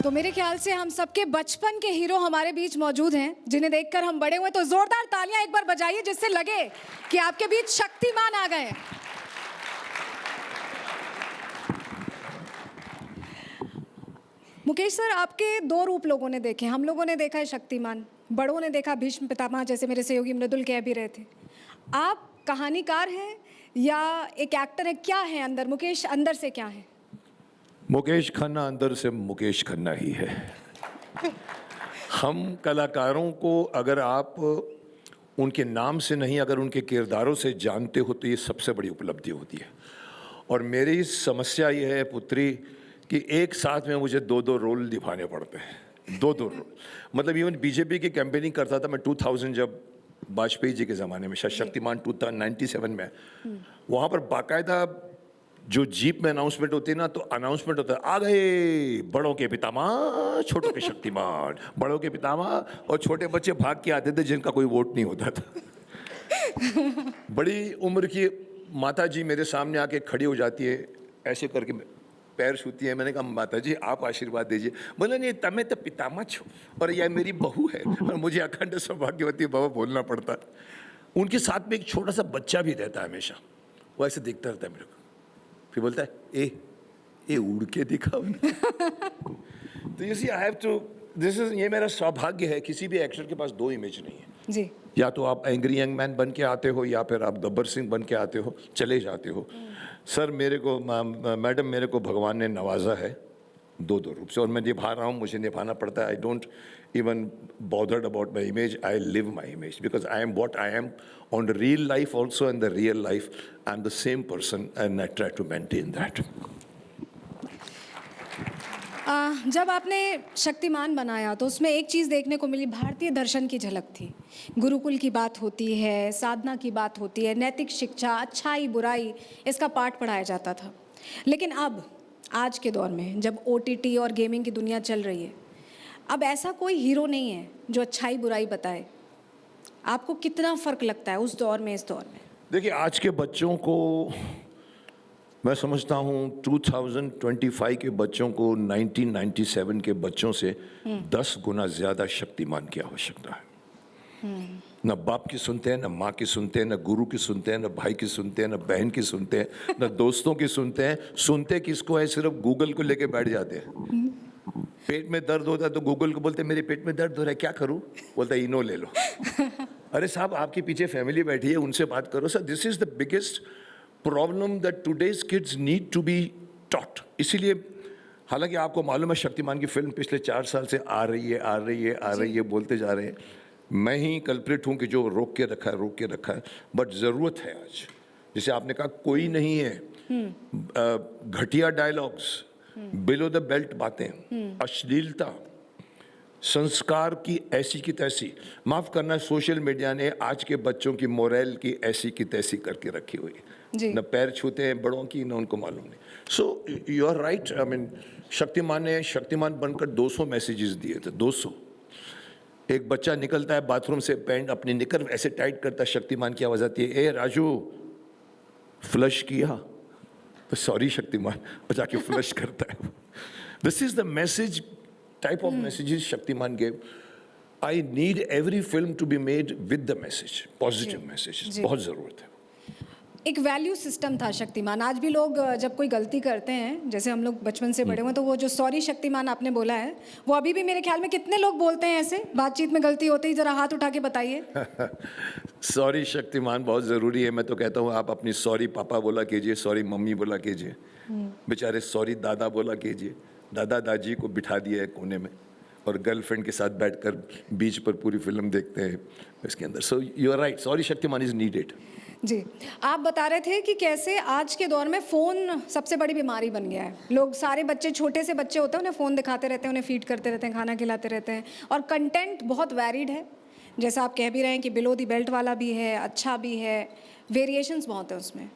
तो मेरे ख्याल से हम सबके बचपन के हीरो हमारे बीच मौजूद हैं, जिन्हें देखकर हम बड़े हुए। तो जोरदार तालियां एक बार बजाइए, जिससे लगे कि आपके बीच शक्तिमान आ गए। मुकेश सर, आपके दो रूप लोगों ने देखे। हम लोगों ने देखा है शक्तिमान, बड़ों ने देखा भीष्म पितामह, जैसे मेरे सहयोगी मृदुल कह भी रहे थे। आप कहानीकार हैं या एक एक्टर है? क्या है अंदर? मुकेश अंदर से क्या है? मुकेश खन्ना अंदर से मुकेश खन्ना ही है। हम कलाकारों को अगर आप उनके नाम से नहीं, अगर उनके किरदारों से जानते हो तो ये सबसे बड़ी उपलब्धि होती है। और मेरी समस्या ये है पुत्री कि एक साथ में मुझे दो दो रोल निभाने पड़ते हैं, दो दो रोल। मतलब इवन बीजेपी की कैंपेनिंग करता था मैं 2000, जब वाजपेयी जी के ज़माने में, शायद शक्तिमान 2097 में, वहाँ पर बाकायदा जो जीप में अनाउंसमेंट होती है ना, तो अनाउंसमेंट होता है, आ गए बड़ों के पितामह छोटों के शक्तिमान, बड़ों के पितामह, और छोटे बच्चे भाग के आते थे जिनका कोई वोट नहीं होता था। बड़ी उम्र की माता जी मेरे सामने आके खड़ी हो जाती है, ऐसे करके पैर छूती है। मैंने कहा माता जी आप आशीर्वाद दीजिए। बोले नहीं, तमें तो पितामह छो और यह मेरी बहू है और मुझे अखंड सौभाग्यवती बाबा बोलना पड़ता है। उनके साथ में एक छोटा सा बच्चा भी रहता है हमेशा, वो ऐसे देखता रहता है मेरे को, फिर बोलता है ए उड़ के दिखाओ ना। तो you see I have to, ये मेरा सौभाग्य है। किसी भी एक्टर के पास दो इमेज नहीं है जी। या तो आप एंग्री यंग मैन बन के आते हो या फिर आप गब्बर सिंह बन के आते हो, चले जाते हो। सर मेरे को, मैडम मेरे को भगवान ने नवाजा है दो दो रूप से, और मैं निभा रहा हूँ, मुझे निभाना पड़ता है। I don't even bothered about my image, I live my image because I am what I am on the real life also, in the real life I am the same person and I try to maintain that. जब आपने शक्तिमान बनाया तो उसमें एक चीज़ देखने को मिली, भारतीय दर्शन की झलक थी। गुरुकुल की बात होती है, साधना की बात होती है, नैतिक शिक्षा, अच्छाई बुराई, इसका पाठ पढ़ाया जाता था। लेकिन अब आज के दौर में जब OTT और गेमिंग की दुनिया चल रही है, अब ऐसा कोई हीरो नहीं है जो अच्छाई बुराई बताए। आपको कितना फ़र्क लगता है उस दौर में इस दौर में? देखिए आज के बच्चों को मैं समझता हूँ 2025 के बच्चों को 1997 के बच्चों से 10 गुना ज़्यादा शक्तिमान की आवश्यकता है। न बाप की सुनते हैं, न माँ की सुनते हैं, न गुरु की सुनते हैं, न भाई की सुनते हैं, न बहन की सुनते हैं, न दोस्तों की सुनते हैं। सुनते किसको है? सिर्फ गूगल को लेके बैठ जाते हैं। पेट में दर्द होता है तो गूगल को बोलते हैं मेरे पेट में दर्द हो रहा है, क्या करूँ? बोलता है इनो ले लो। अरे साहब आपके पीछे फैमिली बैठी है, उनसे बात करो। Sir this is the biggest problem that today's kids need to be taught. इसीलिए हालांकि आपको मालूम है शक्तिमान की फिल्म पिछले 4 साल से आ रही है बोलते जा रहे हैं। मैं ही कल्प्रिट हूँ कि जो रोक के रखा है, बट ज़रूरत है आज। जैसे आपने कहा कोई नहीं है, घटिया डायलॉग्स, बिलो द बेल्ट बातें, अश्लीलता, संस्कार की ऐसी की तैसी, माफ़ करना सोशल मीडिया ने आज के बच्चों की मोरल की ऐसी की तैसी करके रखी हुई है। न पैर छूते हैं बड़ों की, न उनको मालूम नहीं। So you are right. I mean Shaktimaan बनकर 200 मैसेजेस दिए थे, 200। एक बच्चा निकलता है बाथरूम से, पैंट अपनी निकर ऐसे टाइट करता है, शक्तिमान की आवाज़ आती है, ए राजू फ्लश किया? तो सॉरी शक्तिमान, और जाके फ्लश करता है। This is the message, type of messages Shaktimaan gave. I need every film to be made with the message, positive message, बहुत ज़रूरत है। एक वैल्यू सिस्टम था शक्तिमान। आज भी लोग जब कोई गलती करते हैं, जैसे हम लोग बचपन से बड़े हुए, तो वो जो सॉरी शक्तिमान आपने बोला है, वो अभी भी मेरे ख्याल में कितने लोग बोलते हैं ऐसे बातचीत में, गलती होते ही जरा हाथ उठा के बताइए। सॉरी शक्तिमान बहुत ज़रूरी है। मैं तो कहता हूँ आप अपनी सॉरी पापा बोला कीजिए, सॉरी मम्मी बोला कीजिए, बेचारे सॉरी दादा बोला कीजिए। दादा दादी को बिठा दिया है कोने में और गर्लफ्रेंड के साथ बैठकर बीच पर पूरी फिल्म देखते हैं इसके अंदर। So you are right, sorry Shaktimaan is needed. जी, आप बता रहे थे कि कैसे आज के दौर में फ़ोन सबसे बड़ी बीमारी बन गया है। लोग, सारे बच्चे, छोटे से बच्चे होते हैं, उन्हें फ़ोन दिखाते रहते हैं, उन्हें फीड करते रहते हैं, खाना खिलाते रहते हैं, और कंटेंट बहुत वैरिड है। जैसा आप कह भी रहे हैं कि बिलो दी बेल्ट वाला भी है, अच्छा भी है, वेरिएशंस बहुत है उसमें।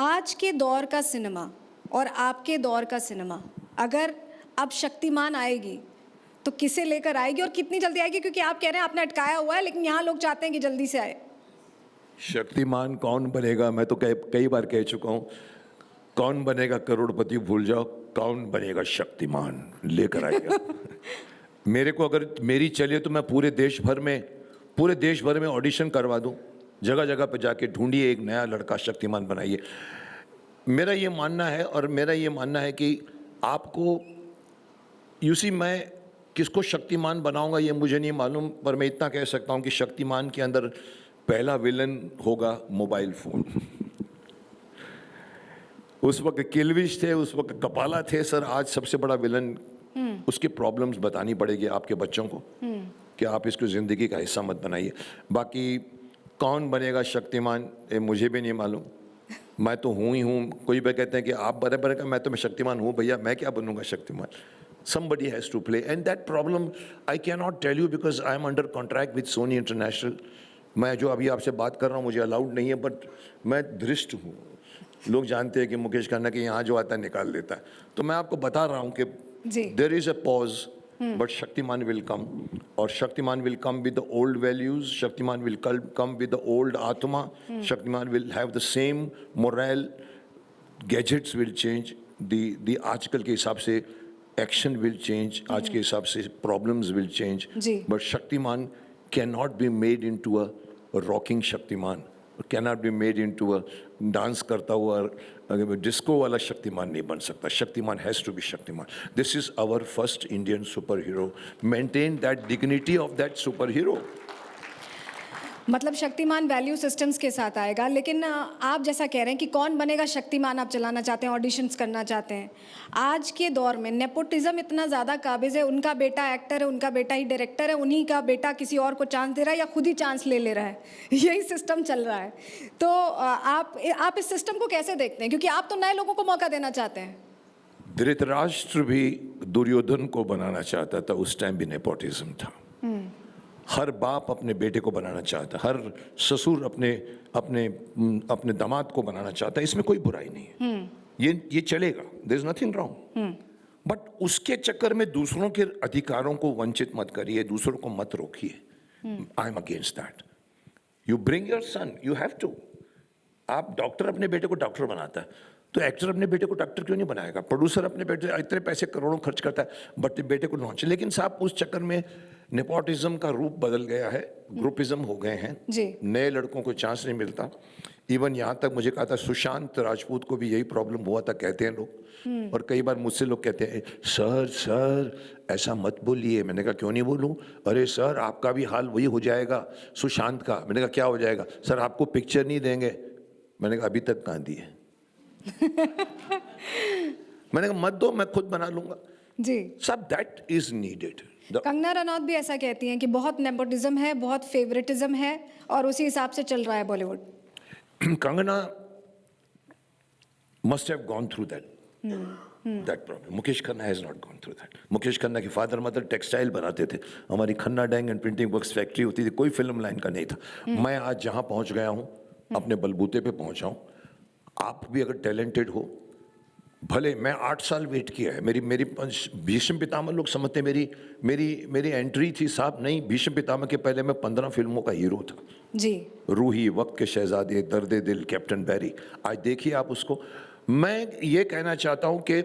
आज के दौर का सिनेमा और आपके दौर का सिनेमा, अगर अब शक्तिमान आएगी तो किसे लेकर आएगी और कितनी जल्दी आएगी? क्योंकि आप कह रहे हैं आपने अटकाया हुआ है, लेकिन यहाँ लोग चाहते हैं कि जल्दी से आए। शक्तिमान कौन बनेगा? मैं तो कई बार कह चुका हूँ, कौन बनेगा करोड़पति भूल जाओ, कौन बनेगा शक्तिमान लेकर आएगा। मेरे को अगर मेरी चले तो मैं पूरे देश भर में ऑडिशन करवा दूं, जगह जगह पे जाके ढूंढिए एक नया लड़का शक्तिमान बनाइए। मेरा ये मानना है कि आपको मैं किसको शक्तिमान बनाऊंगा ये मुझे नहीं मालूम, पर मैं इतना कह सकता हूं कि शक्तिमान के अंदर पहला विलन होगा मोबाइल फोन। उस वक्त किल्विश थे, उस वक्त कपाला थे सर, आज सबसे बड़ा विलन। उसकी प्रॉब्लम्स बतानी पड़ेगी आपके बच्चों को कि आप इसको ज़िंदगी का हिस्सा मत बनाइए। बाकी कौन बनेगा शक्तिमान ये मुझे भी नहीं मालूम, मैं तो हूँ ही हूँ। कोई भी कहते हैं कि आप बड़े का, मैं शक्तिमान हूँ भैया, मैं क्या बनूंगा Shaktimaan. Somebody has to play and that problem I cannot tell you because I am under contract with Sony International। मैं जो अभी आपसे बात कर रहा हूँ मुझे अलाउड नहीं है, बट मैं धृष्ट हूँ। लोग जानते हैं कि मुकेश खन्ना के यहाँ जो आता है निकाल देता है, तो मैं आपको बता रहा हूँ कि there is a pause but Shaktiman will come, और Shaktiman will come with the old values, Shaktiman will come with the old Atma, Shaktiman will have the same morale, gadgets will change, the आजकल के हिसाब से action will change, आज के हिसाब से problems will change, but Shaktiman cannot be made into a rocking Shaktiman, cannot be made into a dance करता हुआ disco वाला शक्तिमान नहीं बन सकता। Shaktimaan has to be Shaktiman। This is our first Indian superhero। Maintain that dignity of that superhero। मतलब Shaktimaan value systems के साथ आएगा, लेकिन आप जैसा कह रहे हैं कि कौन बनेगा शक्तिमान आप चलाना चाहते हैं, ऑडिशंस करना चाहते हैं। आज के दौर में नेपोटिज्म इतना ज़्यादा काबिज है, उनका बेटा एक्टर है, उनका बेटा ही डायरेक्टर है, उन्हीं का बेटा किसी और को चांस दे रहा है या खुद ही चांस ले रहा है, यही सिस्टम चल रहा है। तो आप इस सिस्टम को कैसे देखते हैं, क्योंकि आप तो नए लोगों को मौका देना चाहते हैं। धृतराष्ट्र भी दुर्योधन को बनाना चाहता था, उस टाइम भी नेपोटिज्म था। हर बाप अपने बेटे को बनाना चाहता, हर ससुर अपने दामाद को बनाना चाहता है, इसमें कोई बुराई नहीं है। ये चलेगा, there is nothing wrong, but उसके चक्कर में दूसरों के अधिकारों को वंचित मत करिए, दूसरों को मत रोकिए। I am against that. You bring your son, you have to. आप डॉक्टर अपने बेटे को डॉक्टर बनाता है, तो एक्टर अपने बेटे को डॉक्टर क्यों नहीं बनाएगा? प्रोड्यूसर अपने बेटे इतने पैसे करोड़ों खर्च करता है बट बेटे को लॉन्च। लेकिन साहब उस चक्कर में नेपोटिज्म का रूप बदल गया है, ग्रुपिज्म हो गए हैं, नए लड़कों को चांस नहीं मिलता। इवन यहाँ तक मुझे कहा था सुशांत राजपूत को भी यही प्रॉब्लम हुआ था, कहते हैं लोग। और कई बार मुझसे लोग कहते हैं सर ऐसा मत बोलिए। मैंने कहा क्यों नहीं बोलूं? अरे सर आपका भी हाल वही हो जाएगा सुशांत का। मैंने कहा क्या हो जाएगा? सर आपको पिक्चर नहीं देंगे। मैंने कहा अभी तक कहाँ दिए। मैंने कहा मत दो, मैं खुद बना लूंगा जी। सब that is needed. Kangana Ranaut भी ऐसा कहती हैं कि बहुत नेपोटिज्म है, बहुत फेवरेटिज्म है और उसी हिसाब से चल रहा है Bollywood. Kangana must have gone through that problem। Mukesh Khanna has not gone through that। Mukesh Khanna के फादर मदर टेक्सटाइल बनाते थे, हमारी Khanna dang and printing works factory होती थी, कोई फिल्म लाइन का नहीं था। मैं आज जहां पहुंच गया हूं अपने बलबूते पे पहुंचा हूं। आप भी अगर टैलेंटेड हो, भले मैं 8 साल वेट किया है। मेरी भीष्म पितामह लोग समझते मेरी एंट्री थी साहब, नहीं। भीष्म पितामह के पहले मैं 15 फिल्मों का हीरो था जी। रूही, वक्त के शहजादे, दर्द दिल, कैप्टन बैरी। आज देखिए आप उसको। मैं ये कहना चाहता हूं कि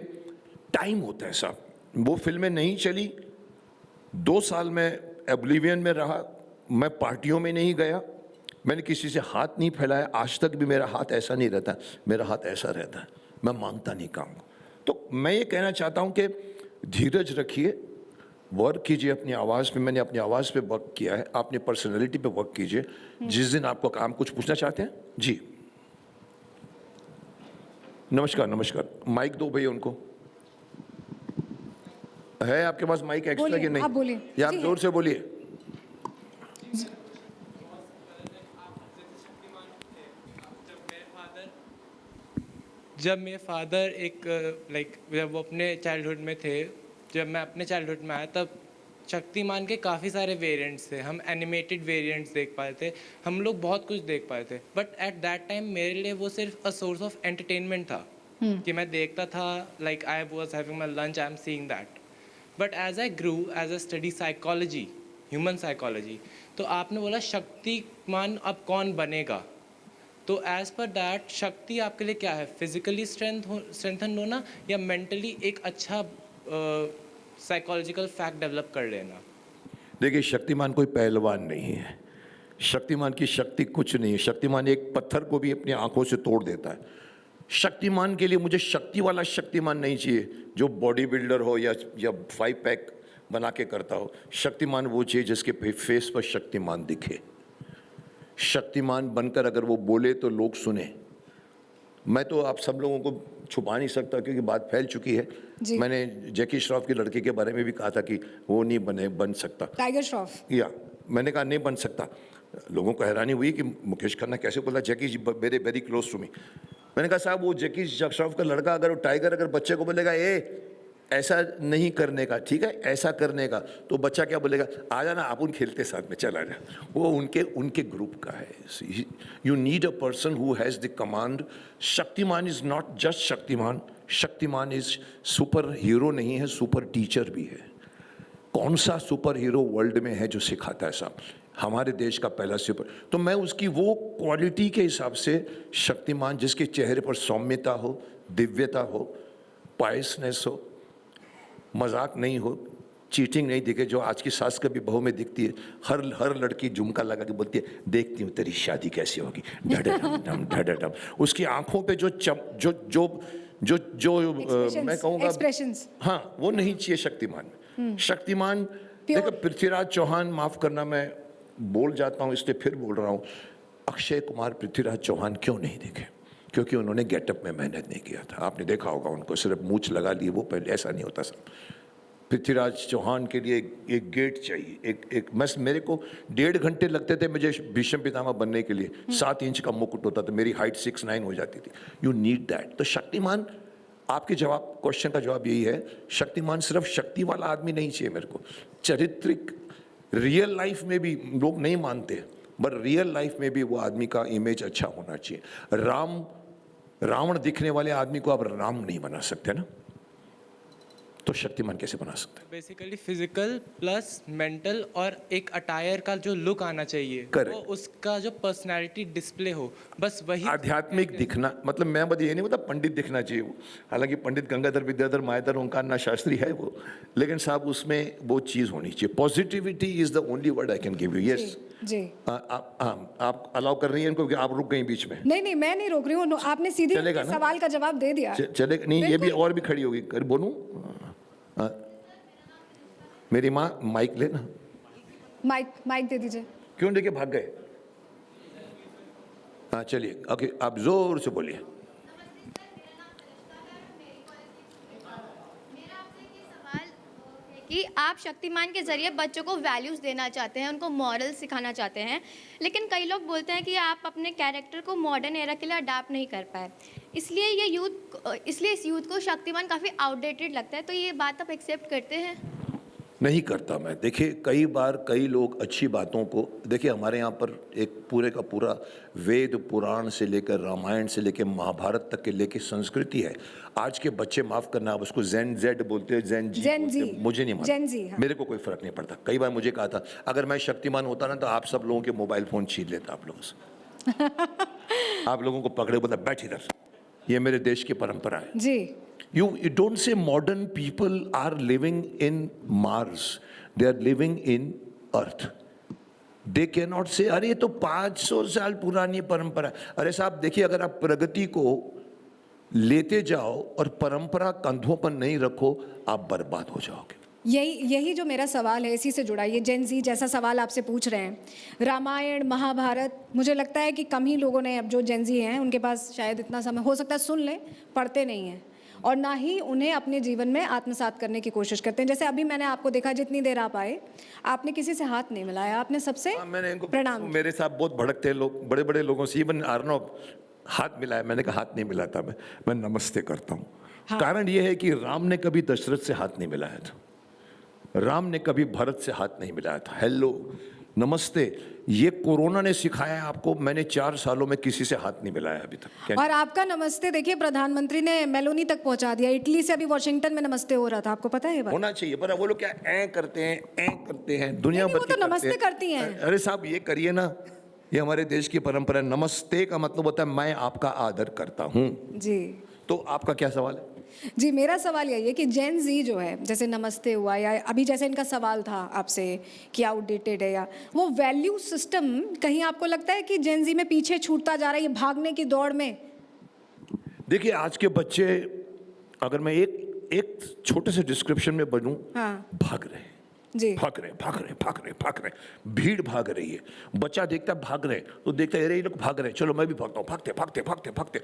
टाइम होता है साहब। वो फिल्में नहीं चली, 2 साल में एब्लिवियन में रहा, मैं पार्टियों में नहीं गया, मैंने किसी से हाथ नहीं फैलाया। आज तक भी मेरा हाथ ऐसा नहीं रहता, मेरा हाथ ऐसा रहता है, मैं मांगता नहीं काम। तो मैं ये कहना चाहता हूं कि धीरज रखिए, वर्क कीजिए अपनी आवाज़ पे। मैंने अपनी आवाज़ पे वर्क किया है, अपनी पर्सनैलिटी पे वर्क कीजिए। जिस दिन आपको काम कुछ पूछना चाहते हैं जी। नमस्कार। माइक दो भैया उनको। है आपके पास माइक एक्स्ट्रा कि नहीं? आप बोलिए। या आप जोर से बोलिए। जब मेरे फादर जब वो अपने चाइल्डहुड में थे, जब मैं अपने चाइल्डहुड में आया, तब शक्तिमान के काफ़ी सारे वेरिएंट्स थे। हम एनिमेटेड वेरिएंट्स देख पाए थे, हम लोग बहुत कुछ देख पाए थे। बट एट दैट टाइम मेरे लिए वो सिर्फ अ सोर्स ऑफ एंटरटेनमेंट था कि मैं देखता था, like I was having my lunch, I am seeing that. But as I grew, as a study psychology, human psychology, तो आपने बोला शक्तिमान अब कौन बनेगा, तो एज पर दैट शक्ति आपके लिए क्या है? फिजिकली स्ट्रेंथन होना या मेंटली एक अच्छा साइकोलॉजिकल फैक्ट डेवलप कर लेना? देखिए, शक्तिमान कोई पहलवान नहीं है। शक्तिमान की शक्ति कुछ नहीं है। शक्तिमान एक पत्थर को भी अपनी आंखों से तोड़ देता है। शक्तिमान के लिए मुझे शक्ति वाला शक्तिमान नहीं चाहिए जो बॉडी बिल्डर हो या 5 पैक बना के करता हो। शक्तिमान वो चाहिए जिसके फेस पर शक्तिमान दिखे। शक्तिमान बनकर अगर वो बोले तो लोग सुने। मैं तो आप सब लोगों को छुपा नहीं सकता क्योंकि बात फैल चुकी है। जी। मैंने जैकी श्रॉफ के लड़के के बारे में भी कहा था कि वो नहीं बन सकता। टाइगर श्रॉफ। या मैंने कहा नहीं बन सकता। लोगों को हैरानी हुई कि मुकेश खन्ना कैसे बोला Jackie ji very very close to me. मैंने कहा साहब वो जैकी श्रॉफ का लड़का अगर वो टाइगर अगर बच्चे को बोलेगा ऐसा नहीं करने का, ठीक है, ऐसा करने का, तो बच्चा क्या बोलेगा? आ जाना अपन खेलते साथ में, चला जा। वो उनके ग्रुप का है। You need a person who has the command. Shaktimaan is not just Shaktimaan, Shaktimaan is super hero नहीं है, सुपर टीचर भी है। कौन सा सुपर हीरो वर्ल्ड में है जो सिखाता है साहब? हमारे देश का पहला सुपर। तो मैं उसकी वो क्वालिटी के हिसाब से शक्तिमान, जिसके चेहरे पर सौम्यता हो, दिव्यता हो, पायसनेस हो, मजाक नहीं हो, चीटिंग नहीं दिखे, जो आज की सास कभी बहू में दिखती है। हर लड़की झुमका लगा के बोलती है देखती हूँ तेरी शादी कैसी होगी, ढडम। उसकी आंखों पे जो मैं कहूँगा एक्सप्रेशंस, हाँ, वो नहीं चाहिए शक्तिमान में। शक्तिमान देखो, पृथ्वीराज चौहान, माफ करना मैं बोल जाता हूँ इसलिए फिर बोल रहा हूँ, अक्षय कुमार पृथ्वीराज चौहान क्यों नहीं दिखे? क्योंकि उन्होंने गेटअप में मेहनत नहीं किया था। आपने देखा होगा उनको सिर्फ मूंछ लगा ली, वो पहले ऐसा नहीं होता सब। पृथ्वीराज चौहान के लिए एक गेट चाहिए, एक मेरे को 1.5 घंटे लगते थे मुझे भीष्म पितामह बनने के लिए। 7 इंच का मुकुट होता था, मेरी हाइट 6'9" हो जाती थी। You need that. तो शक्तिमान, आपके क्वेश्चन का जवाब यही है, शक्तिमान सिर्फ शक्ति वाला आदमी नहीं चाहिए मेरे को। चारित्रिक, रियल लाइफ में भी लोग नहीं मानते, बट रियल लाइफ में भी वो आदमी का इमेज अच्छा होना चाहिए। रावण दिखने वाले आदमी को आप राम नहीं बना सकते ना, तो शक्तिमान कैसे बना सकते हैं? बेसिकली फिजिकल प्लस मेंटल और एक अटायर का जो लुक आना चाहिए, Correct. वो उसका जो पर्सनालिटी डिस्प्ले हो, बस वही। आध्यात्मिक दिखना, मतलब मैं ये नहीं बता पंडित दिखना चाहिए वो। हालांकि पंडित गंगाधर विद्याधर मायाधर ओंकारनाथ शास्त्री है वो, लेकिन साहब उसमें वो चीज़ होनी चाहिए। Positivity is the only word I can give you. Yes जी। आप अलाउ कर रही हैं इनको कि आप रुक गई बीच में? नहीं, मैं नहीं रोक रही हूँ, आपने सीधे चलेगा ना? सवाल का जवाब दे दिया। चलेगा नहीं, ये भी और भी खड़ी होगी, कर बोलूं? मेरी माँ, माइक लेना। माइक दे दीजिए। क्यों लेके भाग गए? हाँ चलिए, ओके, आप जोर से बोलिए। कि आप शक्तिमान के जरिए बच्चों को वैल्यूज़ देना चाहते हैं, उनको मॉरल सिखाना चाहते हैं, लेकिन कई लोग बोलते हैं कि आप अपने कैरेक्टर को मॉडर्न एरा के लिए अडाप्ट नहीं कर पाए, इसलिए इस यूथ को शक्तिमान काफ़ी आउटडेटेड लगता है। तो ये बात आप एक्सेप्ट करते हैं? नहीं करता मैं। देखिए, कई बार कई लोग अच्छी बातों को, देखिए हमारे यहाँ पर एक पूरे का पूरा वेद पुराण से लेकर रामायण से लेकर महाभारत तक के लेके संस्कृति है। आज के बच्चे, माफ करना, आप उसको जेड बोलते हैं, जेन जी, मुझे नहीं मालूम, हाँ। मेरे को कोई फर्क नहीं पड़ता। कई बार मुझे कहा था अगर मैं शक्तिमान होता ना तो आप सब लोगों के मोबाइल फोन छीन लेता आप लोगों से। आप लोगों को पकड़े बोला बैठ इधर। ये मेरे देश की परंपरा है जी। You don't say modern people are living in Mars. They are living in Earth. They cannot say अरे ये तो 500 साल पुरानी परंपरा। अरे साहब देखिए, अगर आप प्रगति को लेते जाओ और परंपरा कंधों पर नहीं रखो, आप बर्बाद हो जाओगे। यही जो मेरा सवाल है, इसी से जुड़ा, ये जेन जी जैसा सवाल आपसे पूछ रहे हैं। रामायण महाभारत, मुझे लगता है कि कम ही लोगों ने, अब जो जेन जी हैं उनके पास शायद इतना समय हो सकता है सुन लें, पढ़ते नहीं हैं और ना ही उन्हें अपने जीवन में आत्मसात करने की कोशिश करते हैं। जैसे अभी मैंने आपको देखा, जितनी देर आप आए आपने किसी से हाथ नहीं मिलाया, आपने सबसे मैंने इनको प्रणाम। मेरे साथ बहुत भड़कते लोग, बड़े बड़े लोगों से, इवन अर्नब हाथ मिलाया, मैंने कहा हाथ नहीं मिलाता, मैं नमस्ते करता हूँ। हाँ। कारण ये है कि राम ने कभी दशरथ से हाथ नहीं मिलाया था, राम ने कभी भरत से हाथ नहीं मिलाया था। हेलो, नमस्ते, ये कोरोना ने सिखाया है आपको। मैंने 4 सालों में किसी से हाथ नहीं मिलाया अभी तक। और आपका नमस्ते देखिए, प्रधानमंत्री ने मेलोनी तक पहुंचा दिया। इटली से अभी वॉशिंगटन में नमस्ते हो रहा था, आपको पता है ये बात? होना चाहिए, पर वो लोग क्या करते हैं, दुनिया भर वो तो नमस्ते करती हैं। अरे साहब ये करिए ना, ये हमारे देश की परंपरा है। नमस्ते का मतलब होता है मैं आपका आदर करता हूँ। जी तो आपका क्या सवाल है? जी, मेरा सवाल यही है कि जेन जी जो है, जैसे नमस्ते हुआ या अभी जैसे इनका सवाल था आपसे कि आउटडेटेड है, या वो वैल्यू सिस्टम कहीं आपको लगता है कि जेन जी में पीछे छूटता जा रहा है ये भागने की दौड़ में? देखिए आज के बच्चे, अगर मैं एक छोटे से डिस्क्रिप्शन में बनूं, हाँ भाग रहे हैं, जी भाग रहे भाग रहे भाग रहे भाग रहे, भीड़ भाग रही है। बच्चा देखता है भाग रहे तो देखता है अरे ये लोग भाग रहे हैं, चलो मैं भी भागता हूँ। भागते भागते भागते भागते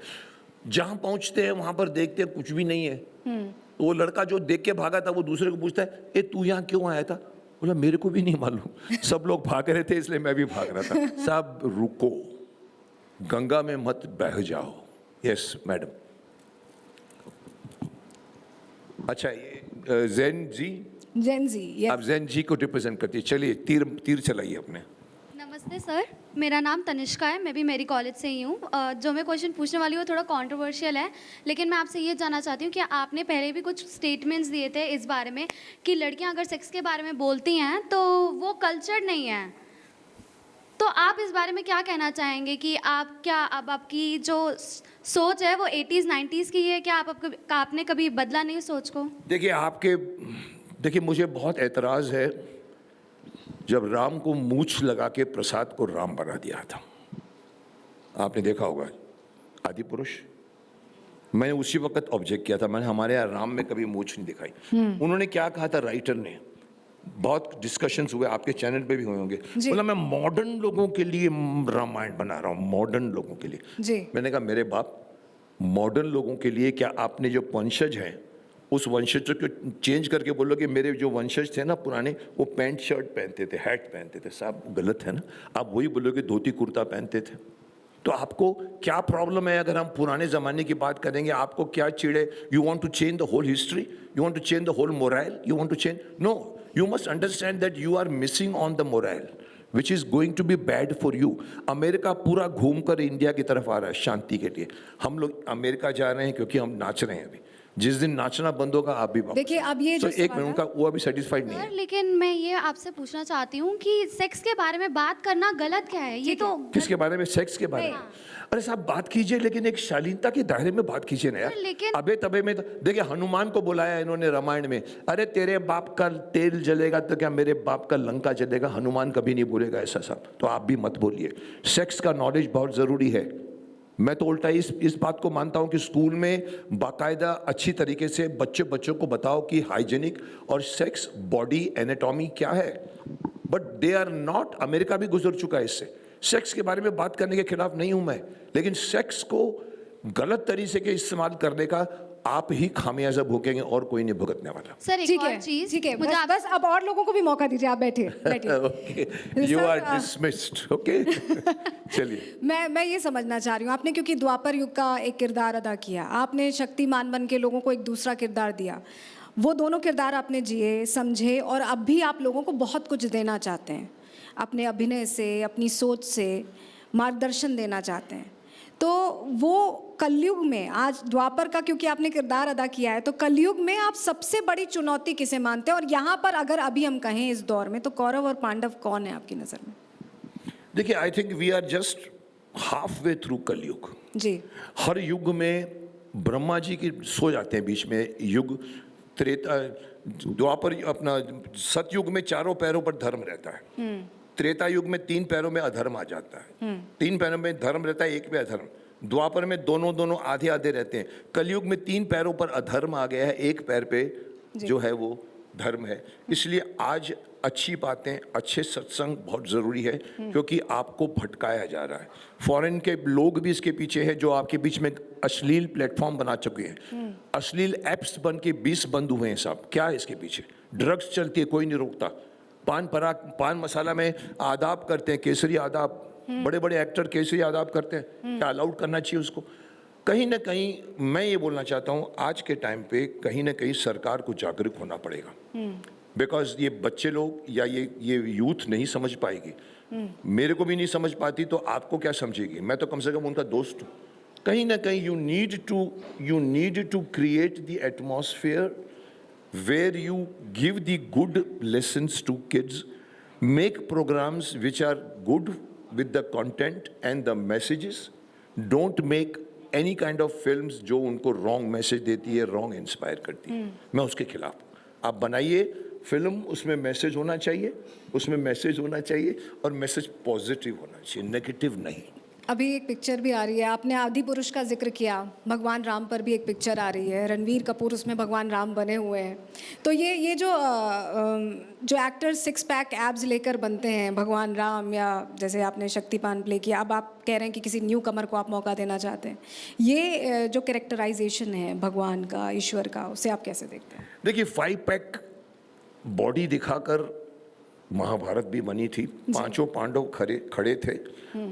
जहां पहुंचते हैं वहां पर देखते हैं कुछ भी नहीं है। तो वो लड़का जो देख के भागा था वो दूसरे को पूछता है ए तू यहाँ क्यों आया था? बोला मेरे को भी नहीं मालूम, सब लोग भाग रहे थे इसलिए मैं भी भाग रहा था। सब रुको, गंगा में मत बह जाओ। Yes madam. अच्छा ये जैन जी, जेन जी, आप जैन जी को रिप्रेजेंट करती है। चलिए तीर चलाइए अपने। नमस्ते सर, मेरा नाम तनिष्का है, मैं भी मेरी कॉलेज से ही हूँ। जो मैं क्वेश्चन पूछने वाली हूँ थोड़ा कंट्रोवर्शियल है, लेकिन मैं आपसे ये जानना चाहती हूँ कि आपने पहले भी कुछ स्टेटमेंट्स दिए थे इस बारे में कि लड़कियाँ अगर सेक्स के बारे में बोलती हैं तो वो कल्चर्ड नहीं है। तो आप इस बारे में क्या कहना चाहेंगे कि आप क्या अब आपकी जो सोच है वो 80s 90s की है क्या? आपने कभी बदला नहीं सोच को? देखिए मुझे बहुत एतराज़ है जब राम को मूछ लगा के प्रसाद को राम बना दिया था। आपने देखा होगा आदि पुरुष, मैंने उसी वक्त ऑब्जेक्ट किया था। मैंने हमारे यहाँ राम में कभी मूछ नहीं दिखाई। उन्होंने क्या कहा था राइटर ने, बहुत डिस्कशंस हुए, आपके चैनल पे भी हुए होंगे। बोला मैं मॉडर्न लोगों के लिए रामायण बना रहा हूँ, मॉडर्न लोगों के लिए। जी मैंने कहा मेरे बाप, मॉडर्न लोगों के लिए क्या आपने जो वंशज हैं उस वंशज को चेंज करके बोलो कि मेरे जो वंशज थे ना पुराने, वो पैंट शर्ट पहनते थे, हैट पहनते थे। साहब गलत है ना, आप वही बोलोगे धोती कुर्ता पहनते थे। तो आपको क्या प्रॉब्लम है अगर हम पुराने ज़माने की बात करेंगे? आपको क्या चिड़े? You want to change the whole history, you want to change the whole moral, you want to change? No, you must understand that you are missing on the moral which is going to be bad for you. America पूरा घूमकर India की तरफ आ रहा है शांति के लिए। हम लोग अमेरिका जा रहे हैं क्योंकि हम नाच रहे हैं। अभी जिस दिन नाचना बंद होगा आप भी वापस। देखिए अब ये जो एक मिनट का वो अभी सेटिस्फाइड नहीं सर है। लेकिन मैं ये आपसे पूछना चाहती हूँ कि सेक्स के बारे में बात करना गलत क्या है? ये तो किसके बारे में? सेक्स के बारे में? अरे साहब बात कीजिए, लेकिन एक शालीनता के दायरे में बात कीजिए ना यार। लेकिन- अबे तबे में तो देखिए हनुमान को बुलाया इन्होंने रामायण में, अरे तेरे बाप का तेल जलेगा तो क्या मेरे बाप का लंका जलेगा? हनुमान कभी नहीं बोलेगा ऐसा साहब, तो आप भी मत बोलिए। सेक्स का नॉलेज बहुत ज़रूरी है। मैं तो उल्टा इस बात को मानता हूं कि स्कूल में बाकायदा अच्छी तरीके से बच्चों को बताओ कि हाइजीनिक और सेक्स बॉडी एनाटॉमी क्या है। But they are not, America भी गुजर चुका है इससे। सेक्स के बारे में बात करने के खिलाफ नहीं हूं मैं, लेकिन सेक्स को गलत तरीके के इस्तेमाल करने का आप ही खामियाजा भुगतेंगे और कोई नहीं भुगतने वाला। सर एक ठीक और है, चीज ठीक है, मुझे बस अब और लोगों को भी मौका दीजिए। आप बैठिए बैठिए। Okay, you are dismissed. Okay चलिए। मैं ये समझना चाह रही हूँ, आपने क्योंकि द्वापर युग का एक किरदार अदा किया, आपने शक्तिमान बन के लोगों को एक दूसरा किरदार दिया, वो दोनों किरदार आपने जिए समझे और अब भी आप लोगों को बहुत कुछ देना चाहते हैं, अपने अभिनय से, अपनी सोच से मार्गदर्शन देना चाहते हैं। तो वो कलयुग में, आज द्वापर का क्योंकि आपने किरदार अदा किया है, तो कलयुग में आप सबसे बड़ी चुनौती किसे मानते हैं? और यहाँ पर अगर अभी हम कहें इस दौर में, तो कौरव और पांडव कौन है आपकी नज़र में? देखिए I think we are just half way through Kalyug. जी हर युग में ब्रह्मा जी की सो जाते हैं बीच में। युग त्रेता, द्वापर, अपना सतयुग में चारों पैरों पर धर्म रहता है। त्रेता युग में 3 पैरों में अधर्म आ जाता है। 3 पैरों में धर्म रहता है, 1 पे अधर्म। द्वापर में दोनों आधे आधे रहते हैं। कलयुग में 3 पैरों पर अधर्म आ गया है, 1 पैर पे जो है वो धर्म है। इसलिए आज अच्छी बातें, अच्छे सत्संग बहुत ज़रूरी है, क्योंकि आपको भटकाया जा रहा है। फॉरेन के लोग भी इसके पीछे हैं, जो आपके बीच में अश्लील प्लेटफॉर्म बना चुके हैं। अश्लील ऐप्स बन के 20 बंद हुए हैं साहब। क्या है इसके पीछे? ड्रग्स चलती है, कोई नहीं रोकता। पान मसाला में आदाब करते हैं, केसरी आदाब, बड़े बड़े एक्टर केसरी आदाब करते हैं। क्या अलाउड करना चाहिए उसको? कहीं ना कहीं मैं ये बोलना चाहता हूँ, आज के टाइम पे कहीं ना कहीं सरकार को जागरूक होना पड़ेगा। बिकॉज ये बच्चे लोग या ये यूथ नहीं समझ पाएगी। मेरे को भी नहीं समझ पाती तो आपको क्या समझेगी? मैं तो कम से कम उनका दोस्त हूँ। कहीं ना कहीं you need to create the atmosphere where you give the good lessons to kids, make programs which are good, with the content and the messages. Don't make any kind of films जो उनको wrong message देती है, wrong inspire करती है. मैं उसके खिलाफ. आप बनाइए फिल्म, उसमें मैसेज होना चाहिए, और मैसेज पॉजिटिव होना चाहिए, नेगेटिव नहीं. अभी एक पिक्चर भी आ रही है, आपने आदि पुरुष का जिक्र किया, भगवान राम पर भी एक पिक्चर आ रही है, रणवीर कपूर उसमें भगवान राम बने हुए हैं. तो ये जो एक्टर्स सिक्स पैक एब्स लेकर बनते हैं भगवान राम, या जैसे आपने शक्तिमान प्ले किया, अब आप कह रहे हैं कि किसी न्यू कमर को आप मौका देना चाहते हैं, ये जो कैरेक्टराइजेशन है भगवान का, ईश्वर का, उसे आप कैसे देखते हैं? देखिए 5 पैक बॉडी दिखाकर महाभारत भी बनी थी. 5 पांडव खड़े थे.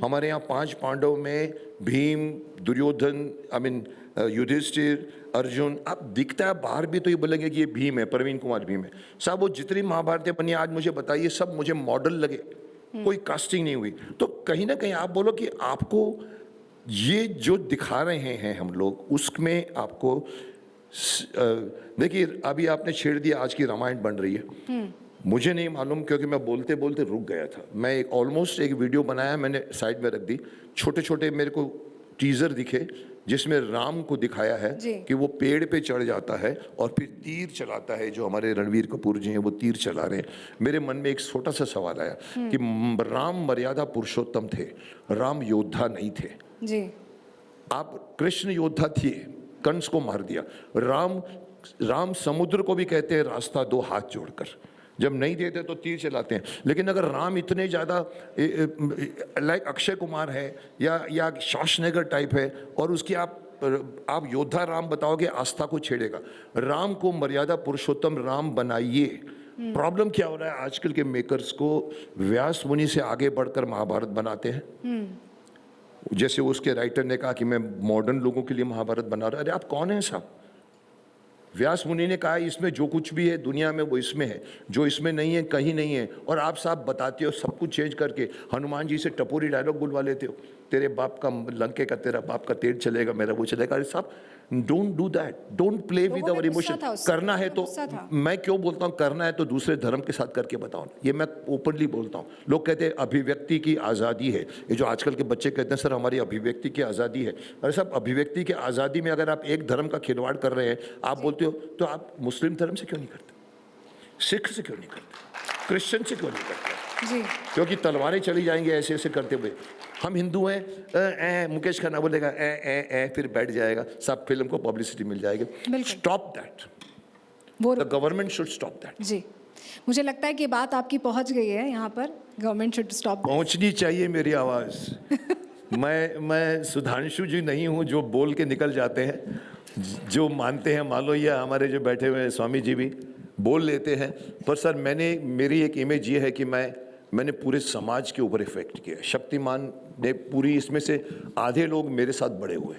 हमारे यहाँ 5 पांडव में भीम, दुर्योधन, युधिष्ठिर, अर्जुन. अब दिखता है बाहर भी तो ये बोलेंगे कि ये भीम है, प्रवीण कुमार भीम है. साहब वो जितनी महाभारतें बनी आज मुझे बताइए, सब मुझे मॉडल लगे, कोई कास्टिंग नहीं हुई. तो कहीं ना कहीं आप बोलो कि आपको ये जो दिखा रहे हैं हम लोग, उसमें आपको देखिए अभी आपने छेड़ दिया, आज की रामायण बन रही है. मुझे नहीं मालूम, क्योंकि मैं बोलते बोलते रुक गया था. मैं ऑलमोस्ट एक वीडियो बनाया, मैंने साइड में रख दी. छोटे छोटे मेरे को टीजर दिखे जिसमें राम को दिखाया है कि वो पेड़ पे चढ़ जाता है और फिर तीर चलाता है. जो हमारे रणवीर कपूर जी हैं वो तीर चला रहे हैं. मेरे मन में एक छोटा सा सवाल आया कि राम मर्यादा पुरुषोत्तम थे, राम योद्धा नहीं थे. जी, आप कृष्ण योद्धा थे, कंस को मार दिया. राम समुद्र को भी कहते हैं रास्ता दो हाथ जोड़कर, जब नहीं देते तो तीर चलाते हैं. लेकिन अगर राम इतने ज़्यादा लाइक अक्षय कुमार है या श्वासनेगर टाइप है, और उसकी आप योद्धा राम बताओगे, आस्था को छेड़ेगा. राम को मर्यादा पुरुषोत्तम राम बनाइए. प्रॉब्लम क्या हो रहा है आजकल के मेकर्स को, व्यास मुनि से आगे बढ़कर महाभारत बनाते हैं. जैसे उसके राइटर ने कहा कि मैं मॉडर्न लोगों के लिए महाभारत बना रहा. अरे आप कौन हैं साहब? व्यास मुनि ने कहा इसमें जो कुछ भी है दुनिया में वो इसमें है, जो इसमें नहीं है कहीं नहीं है. और आप साहब बताते हो सब कुछ चेंज करके. हनुमान जी से टपोरी डायलॉग बुलवा लेते हो, तेरे बाप का लंके का, तेरा बाप का तेल चलेगा, मेरा वो चलेगा. अरे साहब don't do that, don't play with our emotion. करना है तो मैं क्यों बोलता हूँ, करना है तो दूसरे धर्म के साथ करके बताओ. ये मैं ओपनली बोलता हूँ. लोग कहते हैं अभिव्यक्ति की आज़ादी है. ये जो आजकल के बच्चे कहते हैं सर हमारी अभिव्यक्ति की आज़ादी है. अरे साहब अभिव्यक्ति की आज़ादी में अगर आप एक धर्म का खिलवाड़ कर रहे हैं, आप बोलते हो, तो आप मुस्लिम धर्म से क्यों नहीं करते, सिख से क्यों नहीं करते, क्रिश्चियन से क्यों नहीं करते? जी, क्योंकि तलवारें चली जाएंगे ऐसे ऐसे करते हुए. हम हिंदू हैं, मुकेश खन्ना बोलेगा फिर बैठ जाएगा. सब फिल्म को पब्लिसिटी मिल जाएगी. Stop that, the government should stop that. जी, मुझे लगता है कि बात आपकी पहुंच गई है यहाँ पर. Government should stop. पहुंचनी चाहिए मेरी आवाज़. मैं सुधांशु जी नहीं हूँ जो बोल के निकल जाते हैं. जो मानते हैं मान लो, या हमारे जो बैठे हुए हैं स्वामी जी भी बोल लेते हैं. पर सर मेरी एक इमेज ये है कि मैंने पूरे समाज के ऊपर इफेक्ट किया. शक्तिमान ने पूरी, इसमें से आधे लोग मेरे साथ बड़े हुए.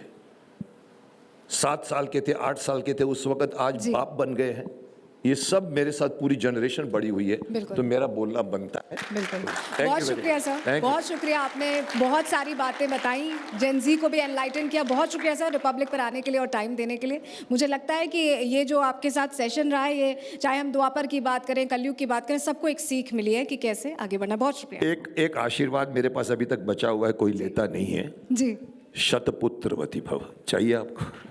7 साल के थे, 8 साल के थे उस वक्त, आज बाप बन गए हैं. ये सब मेरे साथ पूरी जनरेशन बड़ी हुई है, तो मेरा बोलना बनता है. बिल्कुल. बहुत शुक्रिया सर, बहुत शुक्रिया. आपने बहुत सारी बातें बताई, जेन ज़ी को भी एनलाइटन किया. बहुत शुक्रिया सर रिपब्लिक पर आने के लिए और टाइम देने के लिए. मुझे लगता है कि ये जो आपके साथ सेशन रहा है, ये चाहे हम द्वापर की बात करें, कलयुग की बात करें, सबको एक सीख मिली है कि कैसे आगे बढ़ना. बहुत शुक्रिया. एक आशीर्वाद मेरे पास अभी तक बचा हुआ है, कोई लेता नहीं है. जी, शतपुत्रवती भव. चाहिए आपको?